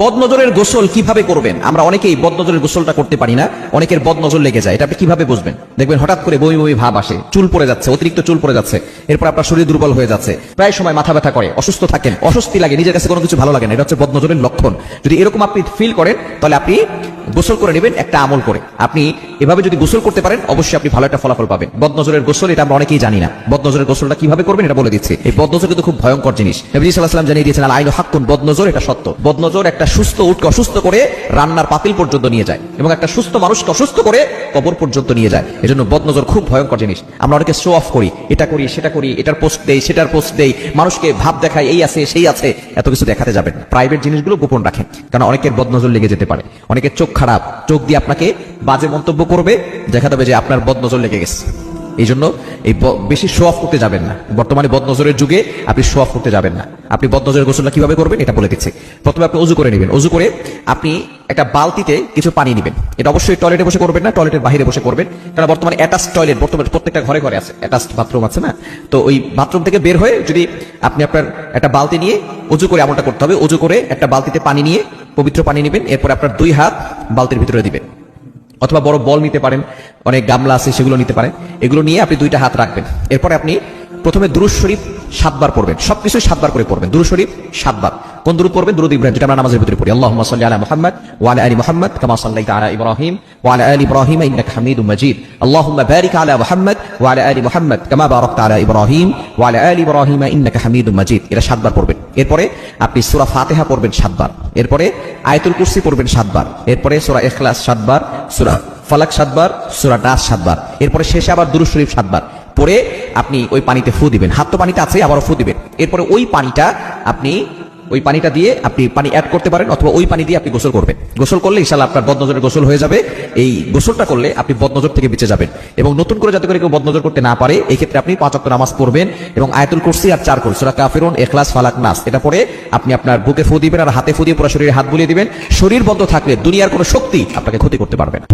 বদনজরের গোসল কিভাবে করবেন? আমরা অনেকেই বদনজরের গোসলটা করতে পারি না, অনেকের বদনজর লেগে যায়। এটা আপনি কিভাবে বুঝবেন? দেখবেন হঠাৎ করে বমি বমি ভাব আসে, চুল পড়ে যাচ্ছে, অতিরিক্ত চুল পড়ে যাচ্ছে, এরপর আপনার শরীর দুর্বল হয়ে যাচ্ছে, প্রায় সময় মাথা ব্যথা করে, অসুস্থ থাকেন, অস্বস্তি লাগে, নিজের কাছে কোনো কিছু ভালো লাগে না। এটা হচ্ছে বদনজরের লক্ষণ। যদি এরকম আপনি ফিল করেন তাহলে আপনি গোসল করে নেবেন একটা আমল করে। আপনি এভাবে যদি গোসল করতে পারেন অবশ্যই আপনি ভালো একটা ফলাফল পাবেন। বদনজরের গোসল এটা আমরা অনেকেই জানি না। বদনজরের গোসলটা কিভাবে করবেন এটা বলে দিচ্ছি। এই বদনজর কিন্তু খুব ভয়ঙ্কর জিনিস। নবী সাল্লাল্লাহু আলাইহি ওয়াসাল্লাম জানিয়ে দিয়েছেন, আল আইনু হাক্কুন, বদনজর এটা সত্য। বদনজর একটা সুস্থ উটকে অসুস্থ করে রান্নার পাতিল পর্যন্ত নিয়ে যায় এবং একটা সুস্থ মানুষকে অসুস্থ করে কবর পর্যন্ত নিয়ে যায়। এজন্য বদনজর খুব ভয়ঙ্কর জিনিস। আমরা অনেকে শো অফ করি, এটা করি সেটা করি, এটার পোস্ট দেই সেটার পোস্ট দেই, মানুষকে ভাব দেখাই এই আছে সেই আছে, এত কিছু দেখাতে যাবেন না। প্রাইভেট জিনিসগুলো গোপন রাখেন, কারণ অনেকের বদনজর লেগে যেতে পারে। অনেকের চোখ খারাপ, চোখ দিয়ে আপনাকে বাজে মন্তব্য করবে, দেখা যাবে যে আপনার বদনজর লেগে গেছে। এই জন্য এই বেশি শো অফ করতে যাবেন না। বর্তমানে বদনজরের যুগে আপনি শো অফ করতে যাবেন না। আপনি বদনজরের গোসলটা কিভাবে করবেন এটা বলে দিচ্ছি। প্রথমে আপনি ওযু করে নেবেন। ওযু করে আপনি একটা বালতিতে কিছু পানি নেবেন। এটা অবশ্যই টয়লেটে বসে করবেন না, টয়লেটের বাইরে বসে করবেন। কারণ বর্তমানে অ্যাটাচ টয়লেট বর্তমানে প্রত্যেকটা ঘরে ঘরে আছে, অ্যাটাচ বাথরুম আছে না? তো ওই বাথরুম থেকে বের হয়ে যদি আপনি আপনার একটা বালতি নিয়ে ওযু করে এমনটা করতে হবে। ওযু করে একটা বালতিতে পানি নিয়ে, পবিত্র পানি নেবেন, এরপর আপনার 2 হাত বালতির ভিতরে দিবেন, অথবা বড় বল নিতে পারেন, অনেক গামলা আছে সেগুলো নিতে পারেন। এগুলো নিয়ে আপনি 2টা হাত রাখবেন। এরপরে আপনি প্রথমে দুরূদ শরীফ 7 বার পড়বেন। সবকিছু 7 বার করে পড়বেন। দুরূদ শরীফ 7 বার। কোন দুরূদ পড়বেন? দুরূদ ইব্রাহিম, যেটা আমরা নামাজের ভিতরে পড়ি। আল্লাহুম্মা সাল্লি আলা মুহাম্মাদ ওয়া আলা আলি মুহাম্মাদ কামা সাল্লাইতা আলা ইব্রাহিম ওয়া আলা আলি ইব্রাহিম ইন্নাকা হামিদুম মাজিদ। আল্লাহুম্মা বারিক আলা মুহাম্মাদ ওয়া আলা আলি মুহাম্মাদ কামা বারাকতা আলা ইব্রাহিম ওয়া আলা আলি ইব্রাহিম ইন্নাকা হামিদুম মাজিদ। এটা 7 বার পড়বেন। এরপরে আপনি সূরা ফাতিহা পড়বেন 7 বার। এরপরে আয়াতুল কুরসি পড়বেন 7 বার। এরপরে সূরা ইখলাস 7 বার, সূরা ফালাক 7 বার, সূরা নাস 7 বার। এরপরে শেষে আবার দুরূদ শরীফ 7 বার পরে আপনি ওই পানিতে ফু দিবেন। হাত তো পানিতে আছে, আবারও ফু দিবেন। এরপরে ওই পানিটা দিয়ে আপনি পানি অ্যাড করতে পারেন, অথবা ওই পানি দিয়ে আপনি গোসল করবেন। গোসল করলে ইনশাআল্লাহ আপনার বদনজরের গোসল হয়ে যাবে। এই গোসলটা করলে আপনি বদনজর থেকে বেঁচে যাবেন। এবং নতুন করে যাতে করে কেউ বদনজর করতে না পারে, এই ক্ষেত্রে আপনি 5 ওয়াক্ত নামাজ পড়বেন এবং আয়াতুল কুরসি আর 4 সূরা কাফিরুন, ইখলাস, ফালাক, নাস এটা পড়ে আপনি আপনার বুকে ফু দিবেন আর হাতে ফু দিয়ে পুরো শরীরে হাত বুলিয়ে দিবেন। শরীর বন্ধ থাকলে দুনিয়ার কোনো শক্তি আপনাকে ক্ষতি করতে পারবে না।